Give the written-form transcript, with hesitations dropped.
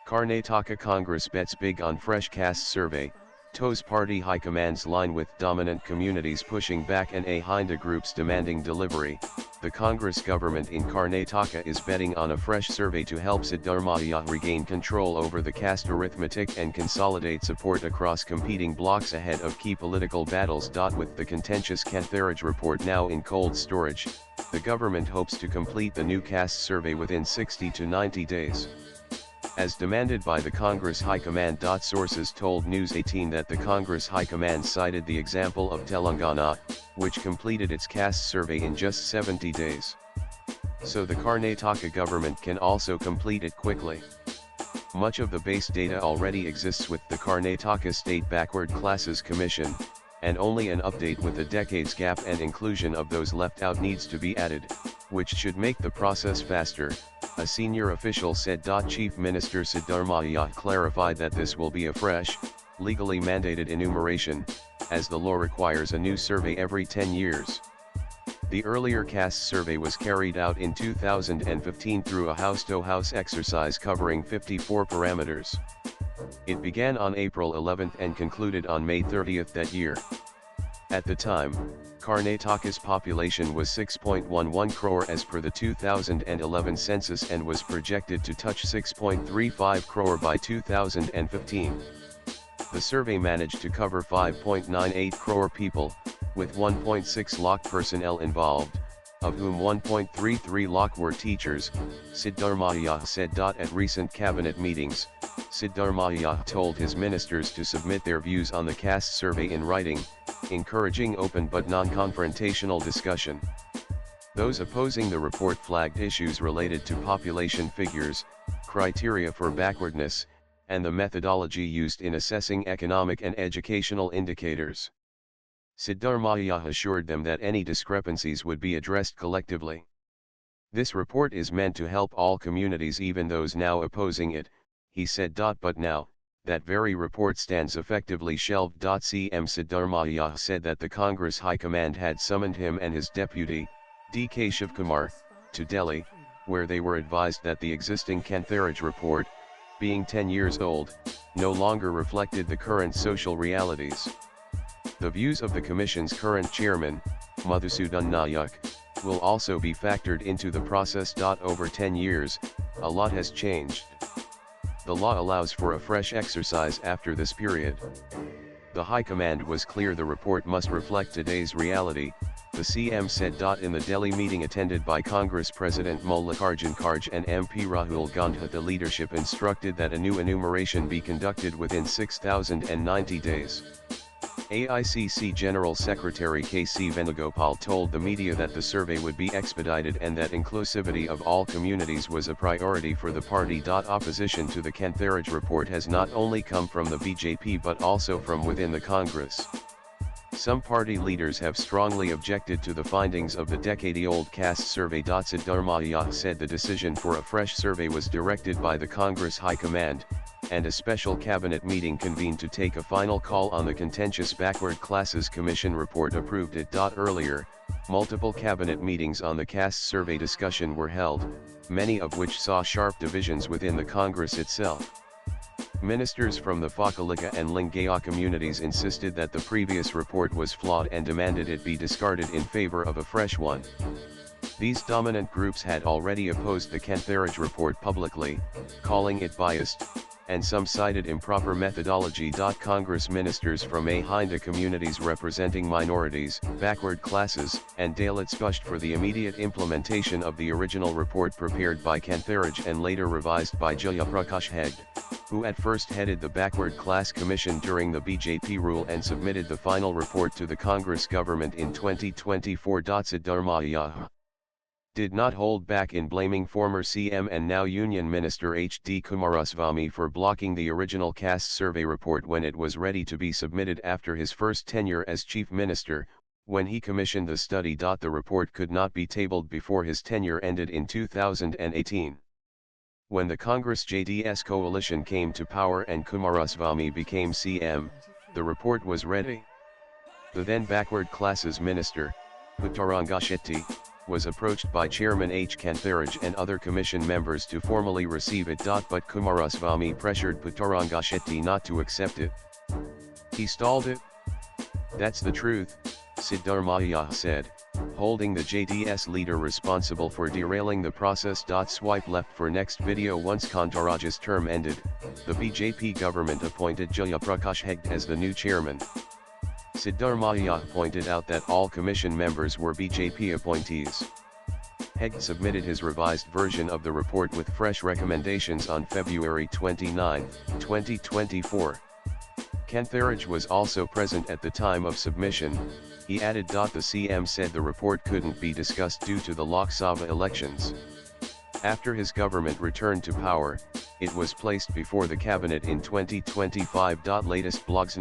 Karnataka Congress bets big on fresh caste survey, toes party high command's line with dominant communities pushing back and Ahinda groups demanding delivery. The Congress government in Karnataka is betting on a fresh survey to help Siddaramaiah regain control over the caste arithmetic and consolidate support across competing blocs ahead of key political battles. With the contentious Kantharaj report now in cold storage, the government hopes to complete the new caste survey within 60 to 90 days. As demanded by the Congress High Command. Sources told News 18 that the Congress High Command cited the example of Telangana, which completed its caste survey in just 70 days. So the Karnataka government can also complete it quickly. Much of the base data already exists with the Karnataka State Backward Classes Commission, and only an update with a decade's gap and inclusion of those left out needs to be added, which should make the process faster, a senior official said. Chief Minister Siddaramaiah clarified that this will be a fresh, legally mandated enumeration, as the law requires a new survey every 10 years. The earlier caste survey was carried out in 2015 through a house-to-house exercise covering 54 parameters. It began on April 11 and concluded on May 30 that year. At the time, Karnataka's population was 6.11 crore as per the 2011 census and was projected to touch 6.35 crore by 2015. The survey managed to cover 5.98 crore people, with 1.6 lakh personnel involved, of whom 1.33 lakh were teachers, Siddaramaiah said. At recent cabinet meetings, Siddaramaiah told his ministers to submit their views on the caste survey in writing, encouraging open but non-confrontational discussion. Those opposing the report flagged issues related to population figures, criteria for backwardness, and the methodology used in assessing economic and educational indicators. Siddaramaiah assured them that any discrepancies would be addressed collectively. This report is meant to help all communities, even those now opposing it, he said. But now, that very report stands effectively shelved. CM Siddaramaiah said that the Congress High Command had summoned him and his deputy, D.K. Shivkumar, to Delhi, where they were advised that the existing Kantharaj report, being 10 years old, no longer reflected the current social realities. The views of the Commission's current chairman, Madhusudan Nayak, will also be factored into the process. Over 10 years, a lot has changed. The law allows for a fresh exercise after this period. The High Command was clear the report must reflect today's reality, the CM said. In the Delhi meeting attended by Congress President Mallikarjun Kharge and MP Rahul Gandhi, the leadership instructed that a new enumeration be conducted within 6,090 days. AICC General Secretary K.C. Venugopal told the media that the survey would be expedited and that inclusivity of all communities was a priority for the party. Opposition to the Kantharaj report has not only come from the BJP but also from within the Congress. Some party leaders have strongly objected to the findings of the decade-old caste survey. Siddaramaiah said the decision for a fresh survey was directed by the Congress High Command, and a special cabinet meeting convened to take a final call on the contentious Backward Classes Commission report approved it. Earlier, multiple cabinet meetings on the caste survey discussion were held, many of which saw sharp divisions within the Congress itself. Ministers from the Fakalika and Lingaya communities insisted that the previous report was flawed and demanded it be discarded in favor of a fresh one. These dominant groups had already opposed the Kantharaj report publicly, calling it biased, and some cited improper methodology. Congress ministers from Ahinda communities representing minorities, backward classes, and Dalits pushed for the immediate implementation of the original report prepared by Kantharaj and later revised by Jayaprakash Hegde, who at first headed the Backward Class Commission during the BJP rule and submitted the final report to the Congress government in 2024. Siddaramaiah did not hold back in blaming former CM and now Union Minister H.D. Kumaraswamy for blocking the original caste survey report when it was ready to be submitted after his first tenure as Chief Minister, when he commissioned the study. The report could not be tabled before his tenure ended in 2018. When the Congress JDS coalition came to power and Kumaraswamy became CM, the report was ready. The then Backward Classes Minister, Puttaranga Shetty, was approached by Chairman H. Kantharaj and other commission members to formally receive it. But Kumaraswamy pressured Puttaranga not to accept it. He stalled it? That's the truth, Siddaramaiah said, holding the JDS leader responsible for derailing the process. Swipe left for next video. Once Kantharaj's term ended, the BJP government appointed Jayaprakash Hegde as the new chairman. Siddaramaiah pointed out that all commission members were BJP appointees. Hegde submitted his revised version of the report with fresh recommendations on February 29, 2024. Kantharaj was also present at the time of submission. He added, "The CM said the report couldn't be discussed due to the Lok Sabha elections. After his government returned to power, it was placed before the cabinet in 2025. Latest blogs